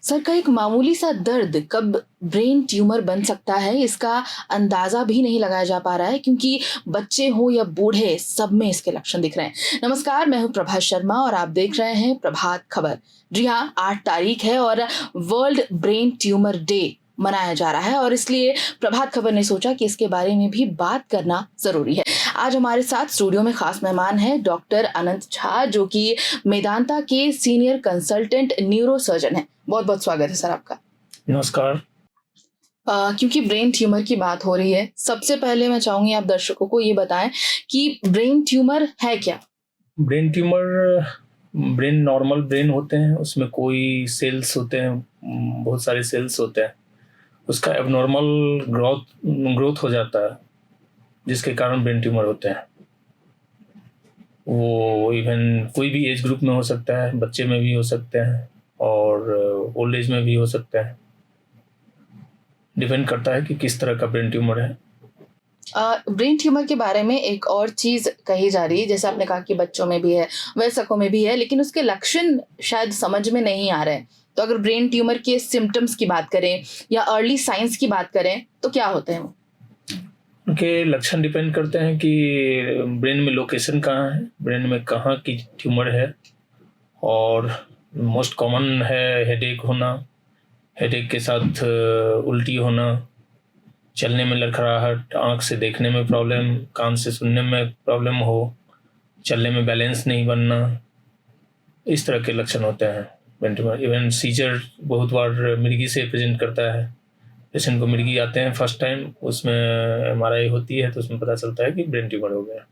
Sir का एक मामूली सा दर्द कब ब्रेन ट्यूमर बन सकता है इसका अंदाजा भी नहीं लगाया जा पा रहा है, क्योंकि बच्चे हो या बूढ़े सब में इसके लक्षण दिख रहे हैं। नमस्कार, मैं हूं प्रभा शर्मा और आप देख रहे हैं प्रभात खबर। जी हाँ, 8 तारीख है और वर्ल्ड ब्रेन ट्यूमर डे मनाया जा रहा है और इसलिए प्रभात खबर ने सोचा कि इसके बारे में भी बात करना जरूरी है। आज हमारे साथ स्टूडियो में खास मेहमान हैं डॉक्टर अनंत झा, जो कि मेदांता के सीनियर कंसल्टेंट न्यूरो सर्जन हैं। बहुत बहुत स्वागत है सर आपका। नमस्कार। क्योंकि ब्रेन ट्यूमर की बात हो रही है, सबसे पहले मैं चाहूंगी आप दर्शकों को ये बताएं कि ब्रेन ट्यूमर है क्या। Brain tumour, brain normal brain होते हैं, उसमें कोई सेल्स होते हैं, बहुत सारे सेल्स होते हैं, उसका एबनॉर्मल ग्रोथ हो जाता है जिसके कारण ब्रेन ट्यूमर होते हैं। वो इवन कोई भी एज ग्रुप में हो सकता है, बच्चे में भी हो सकते हैं और ओल्ड एज में भी हो सकता है। डिपेंड करता है कि किस तरह का ब्रेन ट्यूमर है। ब्रेन ट्यूमर के बारे में एक और चीज कही जा रही है, जैसे आपने कहा कि बच्चों में भी है, वयस्कों में भी है, लेकिन उसके लक्षण शायद समझ में नहीं आ रहे हैं। तो अगर ब्रेन ट्यूमर के सिम्टम्स की बात करें या अर्ली साइंस की बात करें तो क्या होते हैं वो? उनके लक्षण डिपेंड करते हैं कि ब्रेन में लोकेशन कहाँ है, ब्रेन में कहाँ की ट्यूमर है। और मोस्ट कॉमन है हेडेक होना, हेडेक के साथ उल्टी होना, चलने में लड़खड़ाहट, आँख से देखने में प्रॉब्लम, कान से सुनने में प्रॉब्लम हो, चलने में बैलेंस नहीं बनना, इस तरह के लक्षण होते हैं ब्रेन ट्यूमर। इवन सीजर बहुत बार मिर्गी से प्रेजेंट करता है। पेशेंट को मिर्गी आते हैं फर्स्ट टाइम, उसमें एमआरआई होती है तो उसमें पता चलता है कि ब्रेन ट्यूमर हो गया।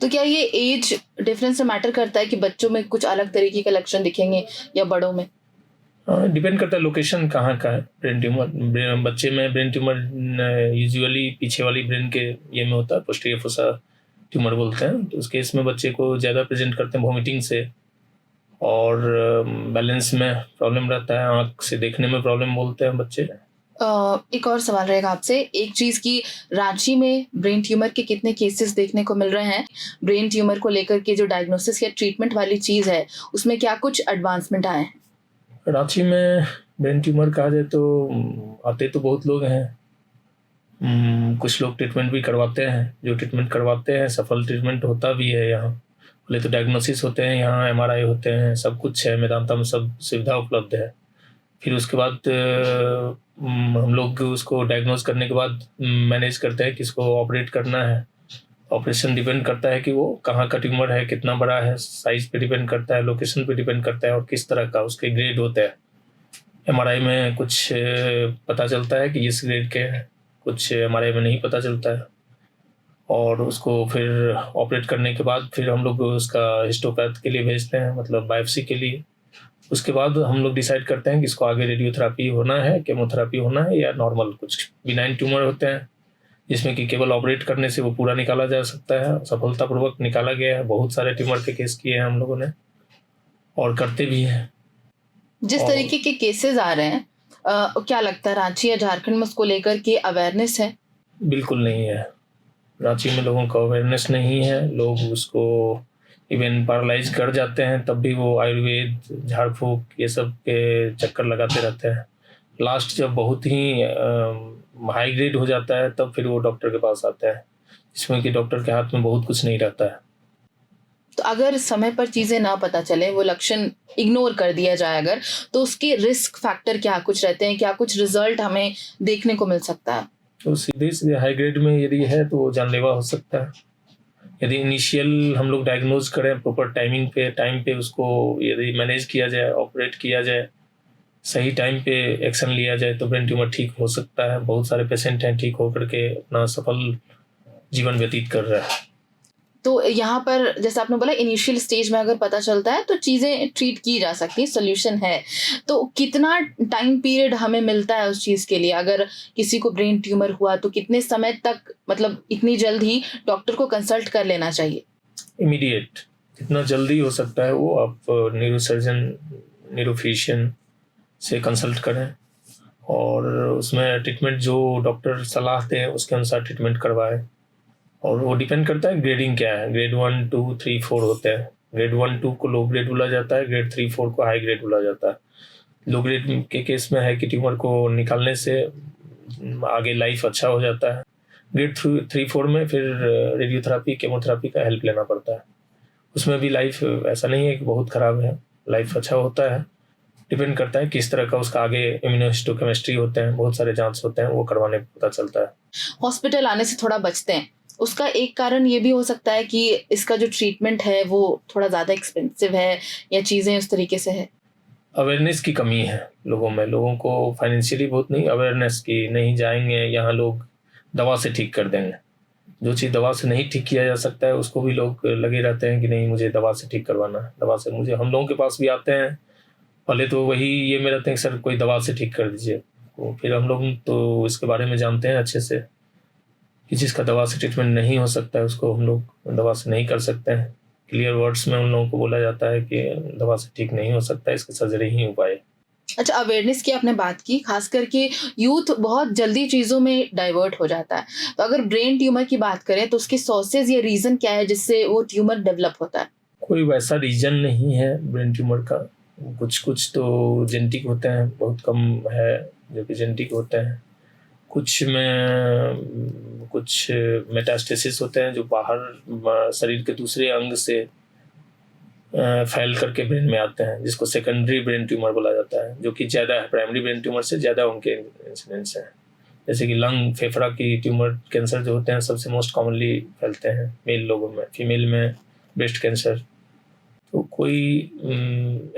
तो क्या ये एज डिफरेंस से मैटर करता है कि बच्चों में कुछ अलग तरीके के लक्षण दिखेंगे या बड़ों में? डिपेंड करता है लोकेशन कहाँ का है ब्रेन ट्यूमर। बच्चे में ब्रेन ट्यूमर यूजुअली पीछे वाली ब्रेन के ये में होता है, पोस्टीरियर फोसा ट्यूमर बोलते हैं। तो उस केस में बच्चे को ज़्यादा प्रेजेंट करते हैं वोमिटिंग से, और बैलेंस में प्रॉब्लम रहता है, आँख से देखने में प्रॉब्लम बोलते हैं बच्चे। एक और सवाल रहेगा आपसे, एक चीज की, रांची में ब्रेन ट्यूमर के कितने केसेस देखने को मिल रहे हैं? ब्रेन ट्यूमर को लेकर के जो डायग्नोसिस या ट्रीटमेंट वाली चीज है उसमें क्या कुछ एडवांसमेंट आए हैं? रांची में ब्रेन ट्यूमर कहा जाए तो आते तो बहुत लोग हैं। कुछ लोग ट्रीटमेंट भी करवाते हैं, जो ट्रीटमेंट करवाते हैं सफल ट्रीटमेंट होता भी है। यहाँ पहले तो डायग्नोसिस होते हैं, यहाँ एमआरआई होते हैं, सब कुछ है, मेदांता में सब सुविधा उपलब्ध है। फिर उसके बाद हम लोग उसको डायग्नोज करने के बाद मैनेज करते हैं कि इसको ऑपरेट करना है। ऑपरेशन डिपेंड करता है कि वो कहाँ का ट्यूमर है, कितना बड़ा है, साइज पे डिपेंड करता है, लोकेशन पे डिपेंड करता है और किस तरह का उसके ग्रेड होता है। एमआरआई में कुछ पता चलता है कि इस ग्रेड के हैं, कुछ एमआरआई में नहीं पता चलता है। और उसको फिर ऑपरेट करने के बाद फिर हम लोग उसका हिस्टोपैथ के लिए भेजते हैं, मतलब बायोप्सी के लिए। उसके बाद हम लोग डिसाइड करते हैं कि इसको आगे रेडियोथेरापी होना है, केमोथेरापी होना है, या नॉर्मल कुछ बिनाइन ट्यूमर होते हैं जिसमें कि केवल ऑपरेट करने से वो पूरा निकाला जा सकता है। सफलतापूर्वक निकाला गया है, बहुत सारे ट्यूमर के केस किए हैं हम लोगों ने और करते भी हैं। जिस तरीके के केसेस आ रहे हैं, क्या लगता है रांची या झारखंड में उसको लेकर के अवेयरनेस है? बिल्कुल नहीं है। रांची में लोगों को अवेयरनेस नहीं है, लोग उसको इवन पैरालाइज कर जाते हैं तब भी वो आयुर्वेद, झाड़ फूक ये सब के चक्कर लगाते रहते हैं। लास्ट जब बहुत ही हाई ग्रेड हो जाता है तब फिर वो डॉक्टर के पास आता है, जिसमें कि डॉक्टर के हाथ में बहुत कुछ नहीं रहता है। तो अगर समय पर चीजें ना पता चले, वो लक्षण इग्नोर कर दिया जाए अगर, तो उसके रिस्क फैक्टर क्या कुछ रहते हैं? क्या कुछ रिजल्ट हमें देखने को मिल सकता है? तो सीधे सीधे हाई ग्रेड में यदि है तो वो जानलेवा हो सकता है। यदि इनिशियल हम लोग डायग्नोज करें प्रॉपर टाइम पे उसको यदि मैनेज किया जाए, ऑपरेट किया जाए, सही टाइम पे एक्शन लिया जाए तो ब्रेन ट्यूमर ठीक हो सकता है। बहुत सारे पेशेंट हैं ठीक होकर के अपना सफल जीवन व्यतीत कर रहा है। तो यहाँ पर जैसे आपने बोला इनिशियल स्टेज में अगर पता चलता है तो चीजें ट्रीट की जा सकती, सोल्यूशन है। तो कितना टाइम पीरियड हमें मिलता है उस चीज के लिए? अगर किसी को ब्रेन ट्यूमर हुआ तो कितने समय तक, मतलब इतनी जल्द ही डॉक्टर को कंसल्ट कर लेना चाहिए? इमीडिएट, जितना जल्दी हो सकता है वो आप न्यूरोसर्जन, न्यूरोफिजिशियन से कंसल्ट करें और उसमें ट्रीटमेंट जो डॉक्टर सलाह दें उसके अनुसार ट्रीटमेंट करवाएं। और वो डिपेंड करता है ग्रेडिंग क्या है, ग्रेड 1, 2, 3, 4 होते हैं। ग्रेड 1, 2 को लो ग्रेड बोला जाता है, ग्रेड 3, 4 को हाई ग्रेड बोला जाता है। लो ग्रेड के केस में है कि ट्यूमर को निकालने से आगे लाइफ अच्छा हो जाता है। ग्रेड 3-4 में फिर रेडियोथेरापी केमोथेरापी का हेल्प लेना पड़ता है। उसमें भी लाइफ ऐसा नहीं है कि बहुत ख़राब है, लाइफ अच्छा होता है। डिपेंड करता है किस तरह का उसका आगे इम्यूनोहिस्टोकेमिस्ट्री होते हैं, बहुत सारे जांच होते हैं, वो करवाने पर पता चलता है। हॉस्पिटल आने से थोड़ा बचते हैं, उसका एक कारण ये भी हो सकता है कि इसका जो ट्रीटमेंट है वो थोड़ा ज़्यादा एक्सपेंसिव है या चीज़ें उस तरीके से है। अवेयरनेस की कमी है लोगों में, लोगों को फाइनेंशियली बहुत नहीं अवेयरनेस की, नहीं जाएंगे यहाँ लोग दवा से ठीक कर देंगे। जो चीज़ दवा से नहीं ठीक किया जा सकता है उसको भी लोग लगे रहते हैं कि नहीं मुझे दवा से ठीक करवाना है, दवा से मुझे। हम लोगों के पास भी आते हैं, पहले तो वही ये में रहते हैं कि सर कोई दवा से ठीक कर दीजिए, तो फिर हम लोग तो इसके बारे में जानते हैं अच्छे से कि जिसका दवा से ट्रीटमेंट नहीं हो सकता है उसको हम लोग दवा से नहीं कर सकते हैं। क्लियर वर्ड्स में उन लोगों को बोला जाता है कि दवा से ठीक नहीं हो सकता है, इसके सर्जरी ही उपाय है। अच्छा, अवेयरनेस की आपने बात की, खास करके यूथ बहुत जल्दी चीज़ों में डाइवर्ट हो जाता है। तो अगर ब्रेन ट्यूमर की बात करें तो उसके सोर्सेज या रीज़न क्या है जिससे वो ट्यूमर डेवलप होता है? कोई वैसा रीजन नहीं है ब्रेन ट्यूमर का, कुछ तो जेनेटिक होते हैं, बहुत कम है जो कि जेनेटिक होते हैं। कुछ में कुछ मेटास्टेसिस होते हैं जो बाहर शरीर के दूसरे अंग से फैल करके ब्रेन में आते हैं, जिसको सेकेंडरी ब्रेन ट्यूमर बोला जाता है, जो कि ज़्यादा है, प्राइमरी ब्रेन ट्यूमर से ज़्यादा उनके इंसिडेंस हैं। जैसे कि लंग फेफड़ा की ट्यूमर कैंसर जो होते हैं सबसे मोस्ट कॉमनली फैलते हैं मेल लोगों में, फीमेल में ब्रेस्ट कैंसर। तो कोई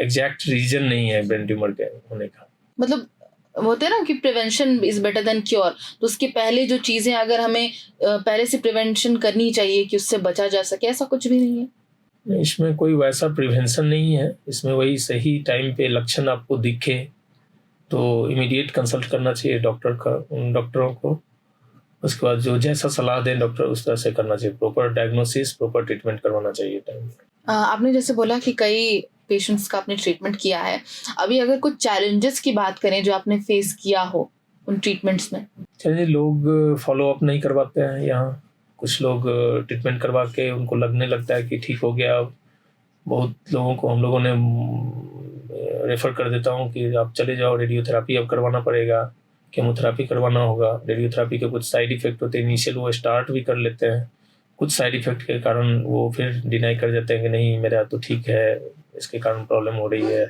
एग्जैक्ट रीजन नहीं है ब्रेन ट्यूमर के होने का। मतलब होते हैं ना कि prevention is better than cure, तो उसके पहले जो चीज़ें अगर हमें पहले से प्रिवेंशन करनी चाहिए कि उससे बचा जा सके, ऐसा कुछ भी नहीं है? इसमें कोई वैसा प्रिवेंशन नहीं है, इसमें वही सही टाइम पे लक्षण आपको दिखे तो इमीडिएट कंसल्ट करना चाहिए डॉक्टरों को। उसके बाद जो जैसा सलाह दें डॉक्टर उस तरह से करना चाहिए, प्रॉपर डायग्नोसिस प्रॉपर ट्रीटमेंट करवाना चाहिए टाइम। आपने जैसे बोला कि कई पेशेंट्स का आपने ट्रीटमेंट किया है, अभी अगर कुछ चैलेंजेस की बात करें जो आपने फेस किया हो उन ट्रीटमेंट्स में? चलिए, लोग फॉलो अप नहीं करवाते हैं यहाँ, कुछ लोग ट्रीटमेंट करवा के उनको लगने लगता है कि ठीक हो गया। बहुत लोगों को हम लोगों ने रेफ़र कर देता हूँ कि आप चले जाओ, रेडियोथेरापी अब करवाना पड़ेगा, केमोथेरापी करवाना होगा। रेडियोथेरापी के कुछ साइड इफ़ेक्ट होते हैं, इनिशियल वो स्टार्ट भी कर लेते हैं, कुछ साइड इफ़ेक्ट के कारण वो फिर डिनाई कर देते हैं कि नहीं मेरा तो ठीक है, इसके कारण प्रॉब्लम हो रही है,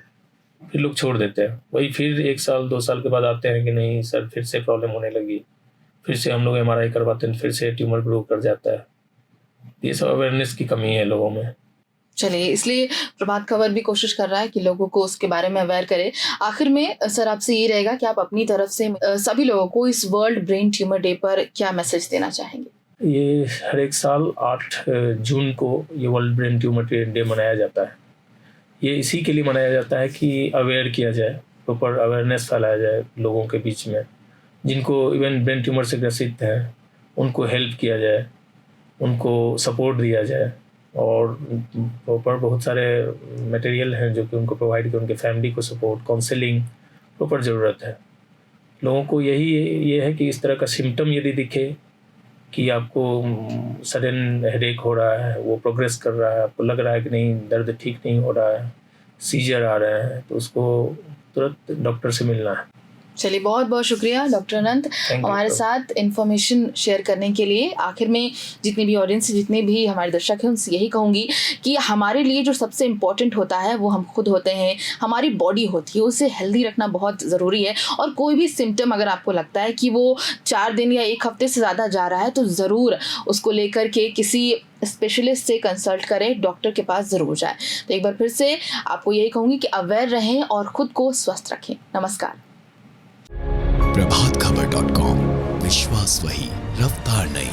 फिर लोग छोड़ देते हैं। वही फिर 1 साल 2 साल के बाद आते हैं कि नहीं सर फिर से प्रॉब्लम होने लगी, फिर से हम लोग MRI करवाते हैं, फिर से ट्यूमर ग्रो कर जाता है। ये सब अवेयरनेस की कमी है लोगों में। चलिए, इसलिए प्रभात खबर भी कोशिश कर रहा है कि लोगों को उसके बारे में अवेयर करे। आखिर में सर आपसे ये रहेगा कि आप अपनी तरफ से सभी लोगों को इस वर्ल्ड ब्रेन ट्यूमर डे पर क्या मैसेज देना चाहेंगे? ये हर एक साल 8 जून को ये वर्ल्ड ब्रेन ट्यूमर डे मनाया जाता है। ये इसी के लिए मनाया जाता है कि अवेयर किया जाए, प्रॉपर अवेयरनेस फैलाया जाए लोगों के बीच में, जिनको इवन ब्रेन ट्यूमर से ग्रसित हैं उनको हेल्प किया जाए, उनको सपोर्ट दिया जाए, और प्रॉपर बहुत सारे मटेरियल हैं जो कि उनको प्रोवाइड कर उनके फैमिली को सपोर्ट, काउंसलिंग प्रॉपर ज़रूरत है। लोगों को ये है कि इस तरह का सिम्टम यदि दिखे कि आपको सडन हेडेक हो रहा है, वो प्रोग्रेस कर रहा है, आपको लग रहा है कि नहीं दर्द ठीक नहीं हो रहा है, सीजर आ रहे हैं, तो उसको तुरंत डॉक्टर से मिलना है। चलिए, बहुत बहुत शुक्रिया डॉक्टर अनंत हमारे साथ इन्फॉर्मेशन शेयर करने के लिए। आखिर में जितनी भी ऑडियंस, जितने भी हमारे दर्शक हैं, उनसे यही कहूँगी कि हमारे लिए जो सबसे इम्पॉर्टेंट होता है वो हम खुद होते हैं, हमारी बॉडी होती है, उसे हेल्दी रखना बहुत ज़रूरी है। और कोई भी सिम्टम अगर आपको लगता है कि वो 4 दिन या 1 हफ्ते से ज़्यादा जा रहा है तो ज़रूर उसको लेकर के किसी स्पेशलिस्ट से कंसल्ट करें, डॉक्टर के पास ज़रूर जाए। तो एक बार फिर से आपको यही कहूँगी कि अवेयर रहें और ख़ुद को स्वस्थ रखें। नमस्कार। प्रभातखबर.com, विश्वास वही, रफ्तार नहीं।